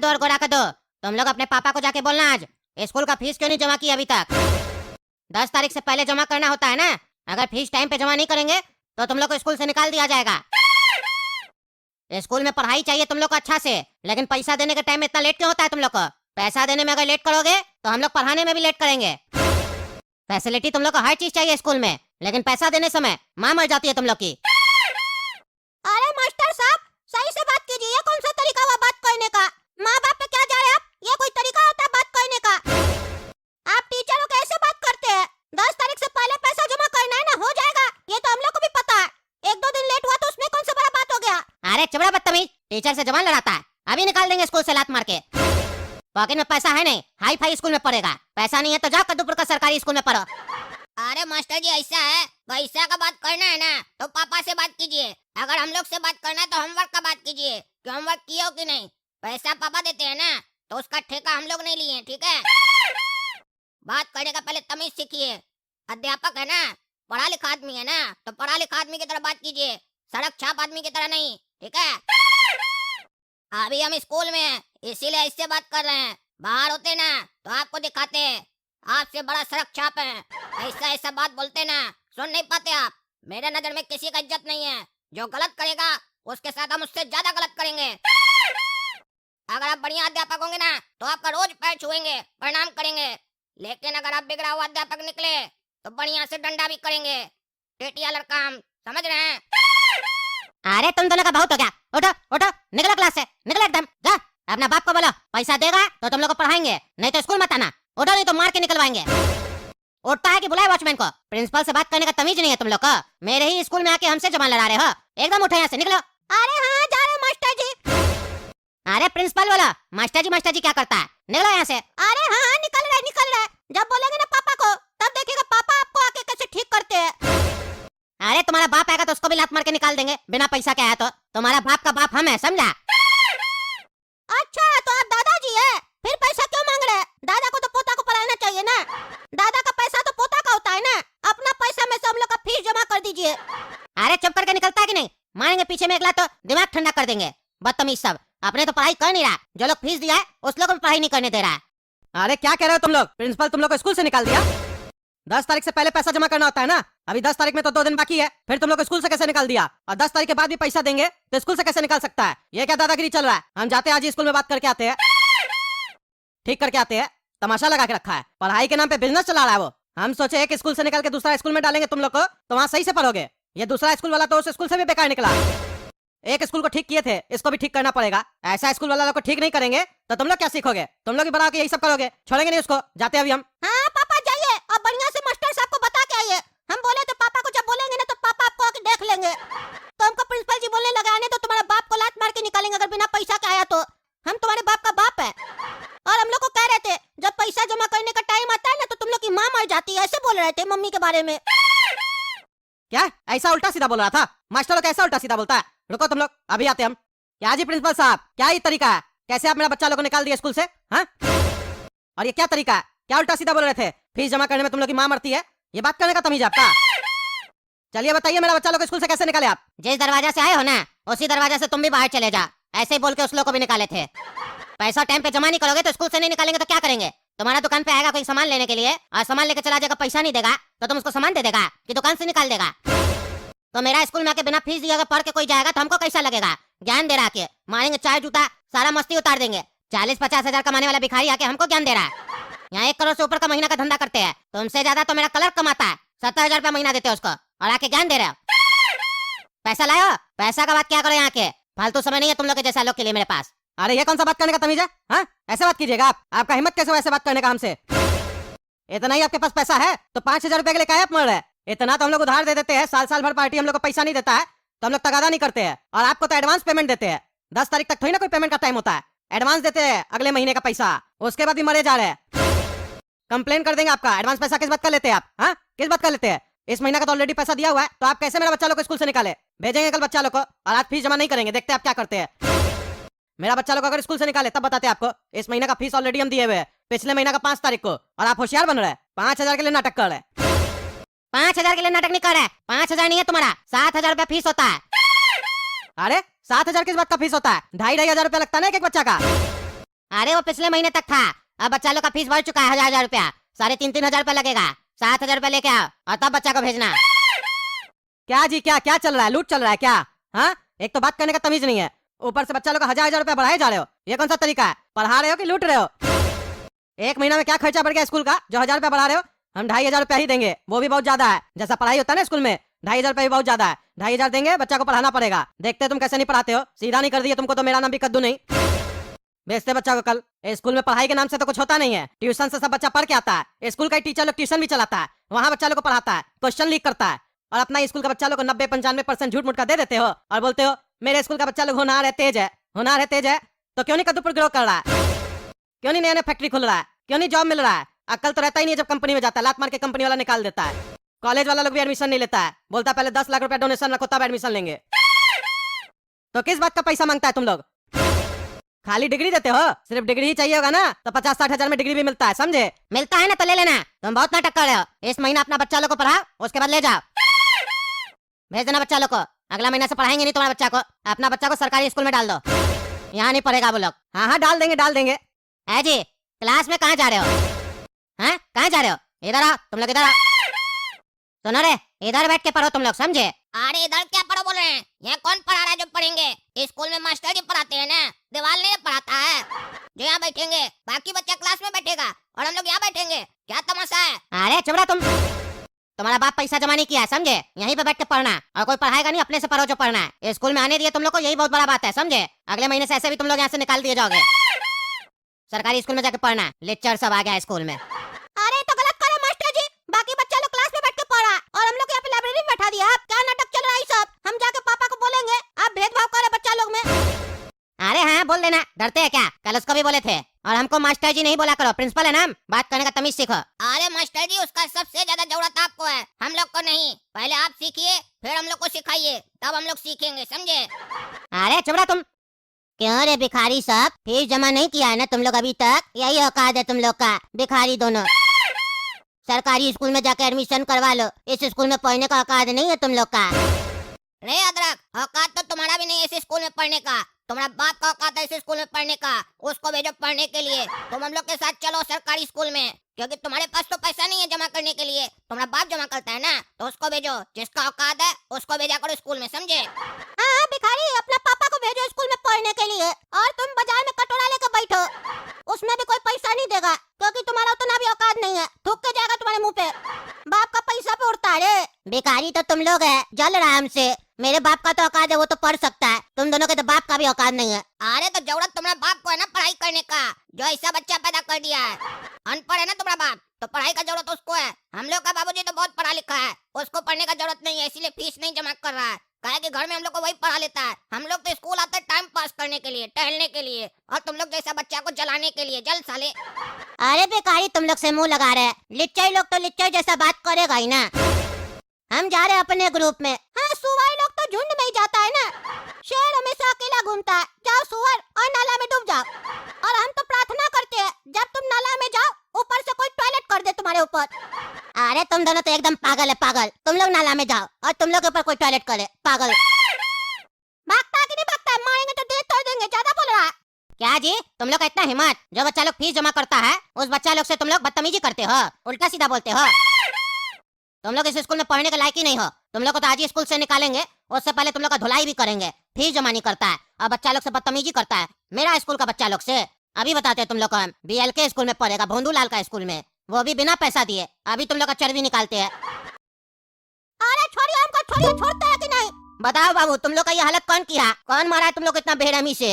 दो और गोरा का दो। तुम लोग अपने पापा को जाके बोलना आज स्कूल का फीस क्यों नहीं जमा की अभी तक। 10 तारीख से पहले जमा करना होता है ना। अगर फीस टाइम पे जमा नहीं करेंगे तो तुम लोग को स्कूल से निकाल दिया जाएगा। स्कूल में पढ़ाई चाहिए तुम लोग को अच्छा से, लेकिन पैसा देने के टाइम में इतना लेट क्यों होता है तुम लोग को। पैसा देने में अगर लेट करोगे तो हम लोग पढ़ाने में भी लेट करेंगे। फैसिलिटी तुम लोग को हर चीज चाहिए स्कूल में, लेकिन पैसा देने समय माँ मर जाती है तुम लोग की। अरे मास्टर साहब, सही से बात कीजिए। ये कौन सा तरीका हुआ बात कहने का? माँ बाप पे क्या जा रहे हैं आप? ये कोई तरीका होता है बात कहने का? आप टीचरों को ऐसे बात करते हैं? 10 तारीख से पहले पैसा जमा करना है ना, हो जाएगा। ये तो हम लोग को भी पता है। 1-2 दिन लेट हुआ तो उसमें कौन सा बड़ा बात हो गया? अरे चबड़ा बदतमीज, टीचर से जबान लड़ाता है। अभी निकाल देंगे स्कूल से लात मार के। पॉकेट में पैसा है नहीं, हाई फाई स्कूल में पढ़ेगा। पैसा नहीं है तो जा कद्दूपुर का सरकारी स्कूल में पढ़ो। अरे मास्टर जी, ऐसा है, पैसा का बात करना है ना तो पापा से बात कीजिए। अगर हम लोग से बात करना है तो होमवर्क का बात कीजिए कि होमवर्क किया हो कि नहीं। पैसा पापा देते हैं ना, तो उसका ठेका हम लोग नहीं लिए, ठीक है? बात करने का पहले तमीज सीखिए। अध्यापक है ना, पढ़ा लिखा आदमी है ना, तो पढ़ा लिखा आदमी की तरह बात कीजिए, सड़क छाप आदमी की तरह नहीं, ठीक है? अभी हम स्कूल में हैं, इसीलिए ऐसे बात कर रहे हैं। बाहर होते ना तो आपको दिखाते हैं, आपसे बड़ा सड़क छाप है। ऐसा ऐसा बात बोलते ना, सुन नहीं पाते आप। मेरे नजर में किसी का इज्जत नहीं है। जो गलत करेगा उसके साथ हम उससे ज्यादा गलत करेंगे। अगर आप बढ़िया अध्यापक होंगे ना तो आपका रोज पैर छुएंगे, प्रणाम करेंगे। लेकिन अगर आप बिगड़ा हुआ अध्यापक निकले तो बढ़िया से डंडा भी करेंगे। टेटिया लड़का हम, समझ रहे हैं? अरे तुम दोनों का बहुत हो गया। उठो उठो, निकलो क्लास से, निकलो एकदम। जा अपना बाप को बोलो पैसा देगा तो तुम लोग को पढ़ाएंगे, नहीं तो स्कूल मत आना। उठो नहीं तो मार के निकलवाएंगे। उठता है कि बुलाए वॉचमैन को। प्रिंसिपल से बात करने का तमीज नहीं है तुम लोग को। मेरे ही स्कूल में आके हमसे जबान लड़ा रहे हो। एकदम उठो यहाँ से, निकलो। अरे हाँ, जा रहे मास्टर जी। अरे प्रिंसिपल बोला, मास्टर जी क्या करता है। निकलो यहाँ से। अरे हाँ हाँ, निकल रहे। जब बोलेंगे ना पापा को, तब देखिएगा पापा आपको आके कैसे ठीक करते हैं। अरे तुम्हारा बाप आएगा तो उसको भी लात मार के निकाल देंगे, बिना पैसा के आया तो। तुम्हारा बाप का बाप हम है, समझा? अच्छा, तो आप दादाजी है, फिर पैसा क्यों मांग रहे हैं? दादा को तो पोता को पढ़ाना चाहिए ना। दादा का पैसा तो पोता का होता है ना। अपना पैसा में से हम लोग का फीस जमा कर दीजिए। अरे चुप करके निकलता है कि नहीं? मारेंगे पीछे में एक लात तो दिमाग ठंडा कर देंगे। बदतमीज सब, अपने तो पढ़ाई कर नहीं रहा, जो लोग फीस दिया है उस लोग को पढ़ाई नहीं करने दे रहा है। अरे क्या कह रहे हो तुम लोग? प्रिंसिपल तुम लोग को स्कूल से निकाल दिया? 10 तारीख से पहले पैसा जमा करना होता है ना। अभी 10 तारीख में तो 2 दिन बाकी है, फिर तुम लोग को स्कूल से कैसे निकाल दिया? और 10 तारीख के बाद भी पैसा देंगे तो स्कूल से कैसे निकाल सकता है? ये क्या दादागिरी चल रहा है? हम जाते हैं आज स्कूल में बात करके आते हैं, ठीक करके आते हैं। तमाशा लगा के रखा है, पढ़ाई के नाम पे बिजनेस चला रहा है वो। हम सोचे एक स्कूल से निकाल के दूसरा स्कूल में डालेंगे तुम लोग को, तो वहाँ सही से पढ़ोगे। ये दूसरा स्कूल वाला तो उस स्कूल से भी बेकार निकला। एक स्कूल को ठीक किए थे, इसको भी ठीक करना पड़ेगा। ऐसा स्कूल वाला को ठीक नहीं करेंगे तो तुम लोग क्या सीखोगे? तुम लोग भी बड़ा के यही सब करोगे, छोड़ेंगे नहीं उसको। जाते अभी हम। हाँ पापा जाइए, और बढ़िया से मास्टर साहब को बता के आइए। हम बोले तो पापा को जब बोलेंगे ना तो पापा आपको आके देख लेंगे। तो हमको प्रिंसिपल जी बोलने लगा आने तो तुम्हारे बाप को लात मार के निकालेंगे अगर बिना पैसा के आया तो। हम तुम्हारे बाप का बाप है। और हम लोग को कह रहे थे जब पैसा जमा करने का टाइम आता है ना तो तुम लोग की माँ मर जाती है, ऐसे बोल रहे थे मम्मी के बारे में। क्या ऐसा उल्टा सीधा बोल रहा था? मास्टर लोग कैसा उल्टा सीधा बोलता है? रुको तुम लोग, अभी आते हम। क्या जी प्रिंसिपल साहब, क्या ये तरीका है? कैसे आप मेरा बच्चा लोग को निकाल दिया स्कूल से? हाँ, और ये क्या तरीका है? क्या उल्टा सीधा बोल रहे थे? फीस जमा करने में तुम लोग की माँ मरती है, ये बात करने का तमीज आपका? चलिए बताइए, मेरा बच्चा लोग को स्कूल से कैसे निकाले आप? जिस दरवाजा से आए हो ना उसी दरवाजा से तुम भी बाहर चले जा। ऐसे ही बोल के उस लोग को भी निकाले थे। पैसा टाइम पे जमा नहीं करोगे तो स्कूल से नहीं निकालेंगे तो क्या करेंगे? तुम्हारा दुकान पे आएगा कोई सामान लेने के लिए और सामान लेके चला जाएगा, पैसा नहीं देगा तो तुम उसको सामान दे देगा कि दुकान से निकाल देगा? तो मेरा स्कूल में आके बिना फीस दिए अगर पढ़ के कोई जाएगा तो हमको कैसा लगेगा? ज्ञान दे रहा के मारेंगे, चाय जूता सारा मस्ती उतार देंगे। 40-50 हजार कमाने वाला भिखारी आके हमको ज्ञान दे रहा है। यहाँ 1 करोड़ से ऊपर का महीना का धंधा करते हैं, तुमसे ज्यादा तो मेरा क्लर्क कमाता है। 70,000 रुपया महीना देते हो उसको और आके ज्ञान दे रहे हो। पैसा लाओ, पैसा का बात क्या करो? यहाँ के फालतू समय नहीं है तुम लोग के जैसा लोग के लिए मेरे पास। अरे ये कौन सा बात करने का तमीज है? हाँ, ऐसे बात कीजिएगा आप? आपका हिम्मत कैसे वैसे बात करने का हमसे? इतना ही आपके पास पैसा है तो 5,000 रुपए के लिए क्या मर रहे? इतना तो हम लोग उधार दे देते हैं, साल भर पार्टी हम लोग को पैसा नहीं देता है तो हम लोग तगादा नहीं करते हैं। और आपको तो एडवांस पेमेंट देते हैं। 10 तारीख तक थोड़ी ना कोई पेमेंट का टाइम होता है। एडवांस देते हैं अगले महीने का पैसा, उसके बाद भी मरे जा रहे हैं। कंप्लेन कर देंगे आपका। एडवांस पैसा किस बात का लेते हैं आप? हाँ, किस बात का लेते हैं? इस महीना का तो ऑलरेडी पैसा दिया हुआ है, तो आप कैसे मेरा बच्चा लोग को स्कूल से निकाले? भेजेंगे कल बच्चा लोग को और आज फीस जमा नहीं करेंगे, देखते हैं आप क्या करते हैं। मेरा बच्चा लोग अगर स्कूल से निकाले तब बताते हैं आपको। इस महीने का फीस ऑलरेडी हम दिए हुए हैं, पिछले महीना का 5 तारीख को, और आप होशियार बन रहे हैं। 5,000 के लिए नाटक कर रहे हैं। 5,000 के लिए नाटक नहीं कर रहा है। 5,000 नहीं है तुम्हारा, 7,000 रुपया फीस होता है। अरे 7,000 किस बात का फीस होता है? 2,500 रुपया लगता है ना एक बच्चा का। अरे वो पिछले महीने तक था, अब बच्चा लोग का फीस बढ़ चुका है 1000 रुपया। 3500 रुपया लगेगा। 7000 रुपया लेके आओ और तब बच्चा को भेजना। क्या जी, क्या क्या चल रहा है? लूट चल रहा है क्या? हाँ, एक तो बात करने का तमीज नहीं है, ऊपर से बच्चा लोग का 1000 रुपया बढ़ाए जा रहे हो। ये कौन सा तरीका है? पढ़ा रहे हो कि लूट रहे हो? एक महीना में क्या खर्चा बढ़ गया स्कूल का जो 1000 रुपया बढ़ा रहे हो? हम 2500 रुपया ही देंगे, वो भी बहुत ज्यादा है। जैसा पढ़ाई होता है ना स्कूल में, 2500 रुपया भी बहुत ज्यादा है। 2500 देंगे, बच्चा को पढ़ाना पड़ेगा। देखते तुम कैसे नहीं पढ़ाते हो। सीधा नहीं कर दिए तुमको तो मेरा नाम भी कद्दू नहीं। भेजते बच्चा को कल। स्कूल में पढ़ाई के नाम से तो कुछ होता नहीं है। ट्यूशन से सब बच्चा पढ़ के आता है। स्कूल का टीचर लोग ट्यूशन भी चलाता है, वहाँ बच्चा लोग को पढ़ाता है, क्वेश्चन लीक करता है। और अपना स्कूल का बच्चा लोग को 90-95% झूठ मूठ का दे देते हो और बोलते हो मेरे स्कूल का बच्चा लोग होनहार है, तेज है। होनहार है, तेज है तो क्यों नहीं कद्दूपुर ग्रो कर रहा है? क्यों नहीं नया नया फैक्ट्री खुल रहा है? क्यों नहीं जॉब मिल रहा है? अक्ल तो रहता ही नहीं है जब कंपनी में जाता है, लात मार के कंपनी वाला निकाल देता है। कॉलेज वाला लोग भी एडमिशन नहीं लेता है, बोलता है पहले 10 लाख रुपया डोनेशन रखो तब एडमिशन लेंगे। तो किस बात का पैसा मांगता है तुम लोग? खाली डिग्री देते हो? सिर्फ डिग्री ही चाहिए होगा ना तो 50-60 हजार में डिग्री भी मिलता है, समझे? मिलता है ना तो ले लेना। तुम बहुत नाटक कर रहे हो। इस महीना अपना बच्चा लोग को पढ़ाओ, उसके बाद ले जाओ। भेज देना बच्चा लोग को। अगला महीना से पढ़ाएंगे नहीं तुम्हारे बच्चा को। अपना बच्चा को सरकारी स्कूल में डाल दो, यहाँ नहीं पढ़ेगा वो लोग। हाँ हाँ, डाल देंगे डाल देंगे। है जी, क्लास में कहाँ जा रहे हो? हैं, कहाँ जा रहे हो? इधर आओ, तुम लोग इधर आओ। सुनो रे, इधर बैठ के पढ़ो तुम लोग, समझे? अरे इधर क्या पढ़ो बोल रहे हैं? यहाँ कौन पढ़ा रहा है जो पढ़ेंगे? स्कूल में मास्टर जी पढ़ाते हैं ना, दीवार नहीं पढ़ाता है। जो यहाँ बैठेंगे, बाकी बच्चा क्लास में बैठेगा और हम लोग यहाँ बैठेंगे। क्या तमाशा है? अरे चुप तुम। तुम्हारा बाप पैसा जमा नहीं किया है, समझे? यहीं पे बैठ के पढ़ना, और कोई पढ़ाएगा नहीं, अपने से पढ़ो जो पढ़ना है। स्कूल में आने दिए तुम लोग को, यही बहुत बड़ा बात है, समझे? अगले महीने से ऐसे भी तुम लोग यहाँ से निकाल दिए जाओगे। सरकारी स्कूल में जाके पढ़ना। लेक्चर सब आ गया स्कूल में। अरे तो गलत करो मास्टर जी, बाकी बच्चा लोग क्लास में बैठ के पढ़ा और हम लोग यहाँ पे लाइब्रेरी में बैठा दिया। क्या नाटक चल रहा है सब? हम जाके पापा को बोलेंगे आप भेदभाव कर रहे बच्चा लोग में। अरे हाँ बोल देना, डरते हैं क्या? कल उसको भी बोले थे। और हमको मास्टर जी नहीं बोला करो, प्रिंसिपल है ना, बात करने का तमीज सीखो। अरे मास्टर जी, उसका सबसे ज्यादा जरूरत आपको है, हम लोग को नहीं। पहले आप सीखिए फिर हम लोग को सिखाइए, तब हम लोग सीखेंगे, समझे? अरे चुप रहो तुम। क्यों रे भिखारी साहब, फीस जमा नहीं किया है ना तुम लोग अभी तक? यही औकात है तुम लोग का, भिखारी दोनों। सरकारी स्कूल में जाकर एडमिशन करवा लो, इस स्कूल में पढ़ने का औकात नहीं है तुम लोग का। रे अदरक, औकात तो तुम्हारा भी नहीं है इस स्कूल में पढ़ने का। तुम्हारा बाप का औकात है इस स्कूल में पढ़ने का, उसको भेजो पढ़ने के लिए। तुम हम लोग के साथ चलो सरकारी स्कूल में, क्योंकि तुम्हारे पास तो पैसा नहीं है जमा करने के लिए। तुम्हारा बाप जमा करता है ना, तो उसको भेजो। जिसका औकात है उसको भेजा करो स्कूल में, समझे? हाँ भिखारी, अपना पापा को भेजो स्कूल में पढ़ने के लिए, और तुम बाजार में कटोरा लेकर बैठो, उसमें भी कोई पैसा नहीं देगा, क्योंकि तुम्हारा उतना भी औकात नहीं है। थूक के जाएगा तुम्हारे मुंह पे। बाप का पैसा पे उड़ता है। भिखारी तो तुम लोग है, जल रहा हमसे। मेरे बाप का तो औकात है, वो तो पढ़ सकता है। तुम दोनों के तो बाप का भी औकात नहीं है। अरे तो जरूरत तुम्हारे बाप को है ना पढ़ाई करने का, जो ऐसा बच्चा पैदा कर दिया है। अनपढ़ है ना तुम्हारा बाप, तो पढ़ाई का जरूरत उसको है। हम लोग का बाबूजी तो बहुत पढ़ा लिखा है, उसको पढ़ने का जरूरत नहीं है, इसीलिए फीस नहीं जमा कर रहा है। कहे कि घर में हम लोग को वही पढ़ा लेता है। हम लोग तो स्कूल आते हैं टाइम पास करने के लिए, टहलने के लिए, और तुम लोग जैसा बच्चा को जलाने के लिए। जल साले। अरे बेकारी, तुम लोग से मुंह लगा रहे हैं। लिच्चई लोग तो लिच्चई जैसा बात करेगा ही ना। हम जा रहे हैं अपने ग्रुप में। हाँ, सुअर लोग तो झुंड में ही जाता है ना, शेर हमेशा अकेला घूमता है। जाओ सुअर और नाला में डूब जाओ। और हम तो प्रार्थना करते हैं जब तुम नाला में जाओ, ऊपर से कोई टॉयलेट कर दे तुम्हारे ऊपर। अरे तुम दोनों तो एकदम पागल है, पागल। तुम लोग नाला में जाओ और तुम लोग के ऊपर कोई टॉयलेट करे, पागल। भागता कि नहीं भागता? मारेंगे तो देह तोड़ देंगे, ज्यादा बोल रहा है क्या जी? तुम लोग का इतना हिम्मत? जो बच्चा लोग फीस जमा करता है उस बच्चा लोग से तुम लोग बदतमीजी करते हो, उल्टा सीधा बोलते हो। तुम लोग इस स्कूल में पढ़ने के लायक ही नहीं हो। तुम लोग को तो आज ही स्कूल से निकालेंगे, उससे पहले तुम लोग का धुलाई भी करेंगे। फीस जमा नहीं करता है और बच्चा लोग से बदतमीजी करता है, मेरा स्कूल का बच्चा लोग से। अभी बताते तुम लोग को, हम BLK स्कूल में पढ़ेगा, भोंदूलाल का स्कूल में, वो भी बिना पैसा दिए। अभी तुम लोग का चर्बी निकालते हैं। अरे छोड़िए हमको, छोड़िए, छोड़ता है कि नहीं? बताओ बाबू, तुम लोग का ये हालत कौन किया? कौन मारा है तुम लोग इतना बेरहमी से?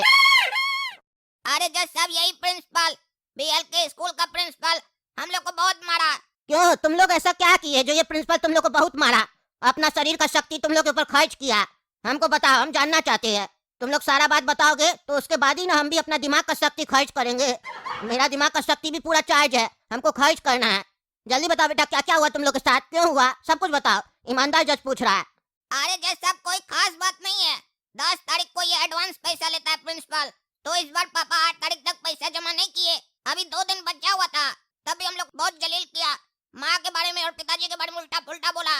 अरे जज साहब, यही प्रिंसिपल, BLK स्कूल का प्रिंसिपल हम लोग को बहुत मारा। क्यों, तुम लोग ऐसा क्या किए जो ये प्रिंसिपल तुम लोग को बहुत मारा? अपना शरीर का शक्ति तुम लोग के ऊपर खर्च किया, हमको बताओ, हम जानना चाहते हैं। तुम लोग सारा बात बताओगे तो उसके बाद ही ना हम भी अपना दिमाग का शक्ति खर्च करेंगे। मेरा दिमाग का शक्ति भी पूरा चार्ज है, हमको खर्च करना है। जल्दी बताओ बेटा, क्या क्या हुआ तुम लोग के साथ, क्यों हुआ, सब कुछ बताओ। ईमानदार जज पूछ रहा है। अरे जज साहब, कोई खास बात नहीं है। 10 तारीख को ये एडवांस पैसा लेता है प्रिंसिपल, तो इस बार पापा 8 तारीख तक पैसा जमा नहीं किए। अभी 2 दिन बचा हुआ था, तभी हम लोग बहुत जलील किया, माँ के बारे में और पिताजी के बारे में उल्टा पुल्टा बोला।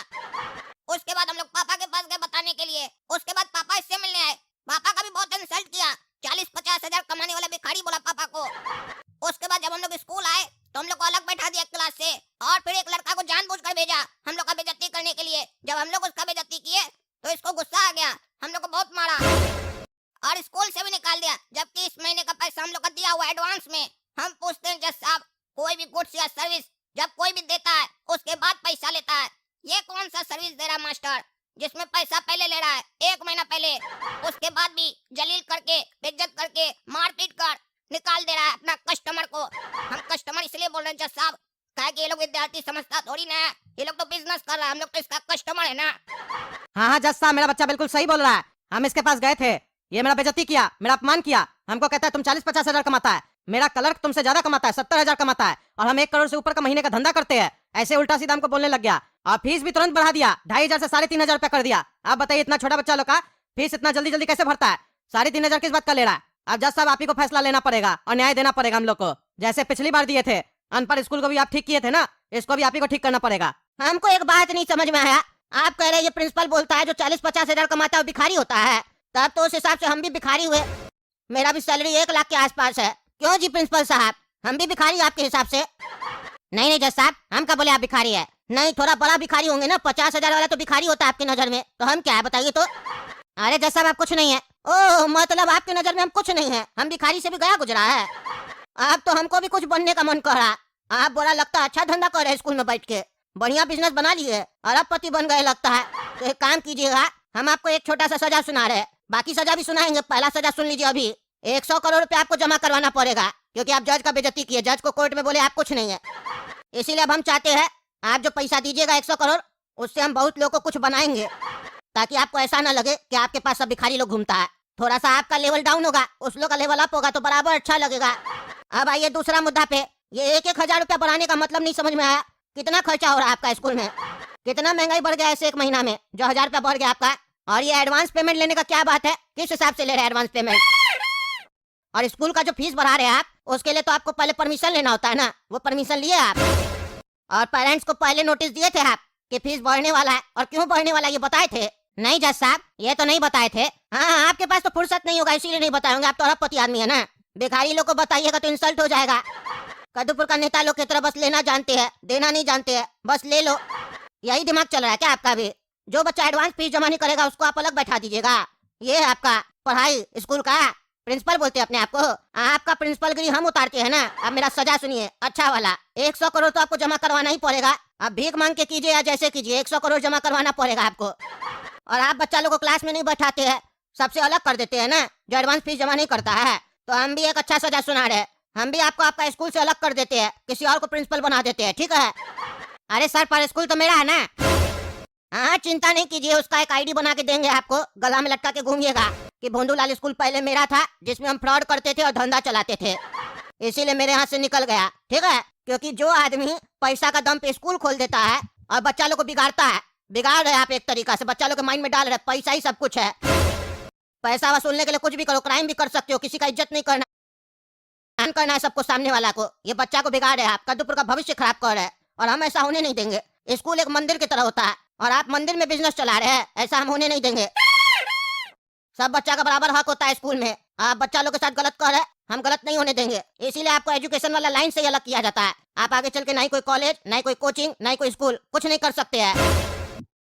उसके बाद हम लोग पापा के पास गए बताने के लिए। उसके बाद पापा इससे मिलने आए, पापा का भी बहुत इंसल्ट किया। 40-50 हजार कमाने वाला भिखारी बोला पापा को। या सर्विस जब कोई भी देता है उसके बाद पैसा लेता है। ये कौन सा सर्विस दे रहा है मास्टर, जिसमें पैसा पहले ले रहा है 1 महीना पहले, उसके बाद भी जलील करके, बेइज्जत करके, मारपीट कर निकाल दे रहा है अपना कस्टमर को। हम कस्टमर इसलिए बोल रहे हैं जज साहब, कहा कि ये लोग विद्यार्थी समझता थोड़ी ना है, ये लोग तो बिजनेस कर रहा है, हम लोग तो इसका कस्टमर है ना। हाँ हाँ जज साहब, मेरा बच्चा बिल्कुल सही बोल रहा है। हम इसके पास गए थे, ये मेरा बेइज्जती किया, मेरा अपमान किया, हमको कहता है तुम 40-50 हजार कमाता है, मेरा क्लर्क तुमसे ज्यादा कमाता है, 70 हजार कमाता है, और हम 1 करोड़ से ऊपर का महीने का धंधा करते हैं। ऐसे उल्टा सीधा हमको बोलने लग गया, और फीस भी तुरंत बढ़ा दिया, 2,500 से 3,500 रुपया कर दिया। आप बताइए इतना छोटा बच्चा लोग का फीस इतना जल्दी जल्दी कैसे भरता है? 3,500 किस बात का ले रहा है? अब जज साहब आप ही को फैसला लेना पड़ेगा और न्याय देना पड़ेगा हम लोग को, जैसे पिछली बार दिए थे। अनपढ़ स्कूल को भी आप ठीक किए थे ना, इसको भी आप ही को ठीक करना पड़ेगा। हमको एक बात नहीं समझ में आया, आप कह रहे हैं ये प्रिंसिपल बोलता है जो 40-50 हजार कमाता है वो भिखारी होता है, तब तो उस हिसाब से हम भी भिखारी हुए। मेरा भी सैलरी 1 लाख के आसपास है। क्यों जी प्रिंसिपल साहब, हम भी भिखारी आपके हिसाब से? नहीं नहीं जज साहब, हम क्या बोले आप भिखारी है? नहीं, थोड़ा बड़ा भिखारी होंगे ना, 50 हजार वाला तो भिखारी होता है आपकी नजर में, तो हम क्या है बताइए तो? अरे जज साहब आप कुछ नहीं है। ओह, मतलब आपकी नजर में हम कुछ नहीं है, हम भिखारी से भी गया गुजरा है। आप तो हमको भी कुछ बनने का मन कर रहा, आप बोला लगता है अच्छा धंधा कर रहे स्कूल में बैठ के, बढ़िया बिजनेस बना लिए, अरबपति बन गए लगता है। तो एक काम कीजिएगा, हम आपको एक छोटा सा सजा सुना रहे हैं, बाकी सजा भी सुनाएंगे, पहला सजा सुन लीजिए। अभी 100 करोड़ रुपए आपको जमा करवाना पड़ेगा, क्योंकि आप जज का बेइज्जती किए, जज को कोर्ट में बोले आप कुछ नहीं है। इसीलिए अब हम चाहते हैं आप जो पैसा दीजिएगा 100 करोड़, उससे हम बहुत लोगों को कुछ बनाएंगे, ताकि आपको ऐसा ना लगे कि आपके पास सब भिखारी लोग घूमता है। थोड़ा सा आपका लेवल डाउन होगा, उस लोग का लेवल अप होगा, तो बराबर अच्छा लगेगा। अब आइए दूसरा मुद्दा पे। ये 1-1 हजार रुपया बढ़ाने का मतलब नहीं समझ में आया, कितना खर्चा हो रहा है आपका स्कूल में? कितना महंगाई बढ़ गया ऐसे 1 महीना में जो 1000 रुपया बढ़ गया आपका? और ये एडवांस पेमेंट लेने का क्या बात है? किस हिसाब से ले रहे हैं एडवांस पेमेंट? और स्कूल का जो फीस बढ़ा रहे हैं आप, उसके लिए तो आपको पहले परमिशन लेना होता है ना, वो परमिशन लिए आप? और पेरेंट्स को पहले नोटिस दिए थे आप कि फीस बढ़ने वाला है, और क्यों बढ़ने वाला है ये बताए थे? नहीं जज साहब, ये तो नहीं बताए थे। हाँ, आपके पास तो फुर्सत नहीं होगा इसीलिए नहीं बताएंगे, आप तो अरबपति आदमी है ना। भिखारी लोग को बताइएगा तो इंसल्ट हो जाएगा। कद्दूपुर का नेता लोग की तरह बस लेना जानते हैं, देना नहीं जानते हैं, बस ले लो, यही दिमाग चल रहा है क्या आपका भी? जो बच्चा एडवांस फीस जमा नहीं करेगा उसको आप अलग बैठा दीजिएगा। ये है आपका पढ़ाई स्कूल का? प्रिंसिपल बोलते हैं अपने आप को? आपका प्रिंसिपल गिरी हम उतारते हैं ना। अब मेरा सजा सुनिए, अच्छा वाला। 100 करोड़ तो आपको जमा करवाना ही पड़ेगा। अब भीख मांग के कीजिए या जैसे कीजिए, 100 करोड़ जमा करवाना पड़ेगा आपको। और आप बच्चा लोग को क्लास में नहीं बैठाते हैं, सबसे अलग कर देते हैं ना, जो एडवांस फीस जमा नहीं करता है। तो हम भी एक अच्छा सजा सुना रहे हैं, हम भी आपको आपका स्कूल से अलग कर देते हैं, किसी और को प्रिंसिपल बना देते हैं, ठीक है? अरे सर, पर स्कूल तो मेरा है ना। हाँ, चिंता नहीं कीजिए, उसका एक आईडी बना के देंगे आपको, गला में लटका के घूमिएगा कि भोंदूलाल स्कूल पहले मेरा था, जिसमें हम फ्रॉड करते थे और धंधा चलाते थे, इसीलिए मेरे हाथ से निकल गया, ठीक है? क्योंकि जो आदमी पैसा का दम पे स्कूल खोल देता है और बच्चा लोग को बिगाड़ता है, बिगाड़ रहे आप एक तरीका से, बच्चा लोग के माइंड में डाल रहे पैसा ही सब कुछ है। पैसा वसूलने के लिए कुछ भी करो, क्राइम भी कर सकते हो, किसी का इज्जत नहीं करना करना है सबको, सामने वाला को। ये बच्चा को बिगाड़ रहे हैं आप, कद्दूपुर का भविष्य खराब कर रहे हैं, और हम ऐसा होने नहीं देंगे। स्कूल एक मंदिर की तरह होता है और आप मंदिर में बिजनेस चला रहे हैं, ऐसा हम होने नहीं देंगे। सब बच्चा का बराबर हक होता है स्कूल में, आप बच्चा लोग के साथ गलत कर रहे हैं, हम गलत नहीं होने देंगे। इसीलिए आपको एजुकेशन वाला लाइन से अलग किया जाता है। आप आगे चल के ना ही कोई कॉलेज, ना ही कोई कोचिंग, ना ही कोई स्कूल, कुछ नहीं कर सकते हैं।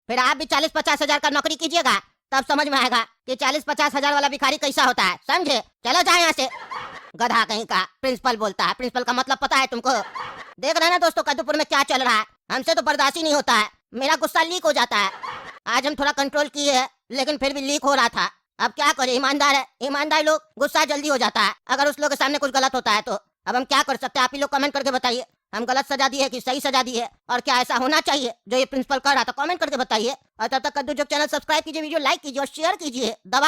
फिर आप भी 40-50 हजार का नौकरी कीजिएगा, तब समझ में आएगा कि 40-50 हजार वाला भिखारी कैसा होता है, समझे? चलो जाए यहाँ से, गधा कहीं का। प्रिंसिपल बोलता है, प्रिंसिपल का मतलब पता है तुमको? देख रहे हैं ना दोस्तों कद्दूपुर में क्या चल रहा है, हमसे तो बर्दाश्त ही नहीं होता है, मेरा गुस्सा लीक हो जाता है। आज हम थोड़ा कंट्रोल किए हैं, लेकिन फिर भी लीक हो रहा था। अब क्या करें, ईमानदार है, ईमानदार लोग गुस्सा जल्दी हो जाता है अगर उस लोग के सामने कुछ गलत होता है तो। अब हम क्या कर सकते हैं, आप ही लोग कमेंट करके बताइए, हम गलत सजा दी है कि सही सजा दी है, और क्या ऐसा होना चाहिए जो ये प्रिंसिपल कर रहा था, कमेंट करके बताइए। और तब तक कद्दू जोक चैनल सब्सक्राइब कीजिए, वीडियो लाइक कीजिए और शेयर कीजिए। दबा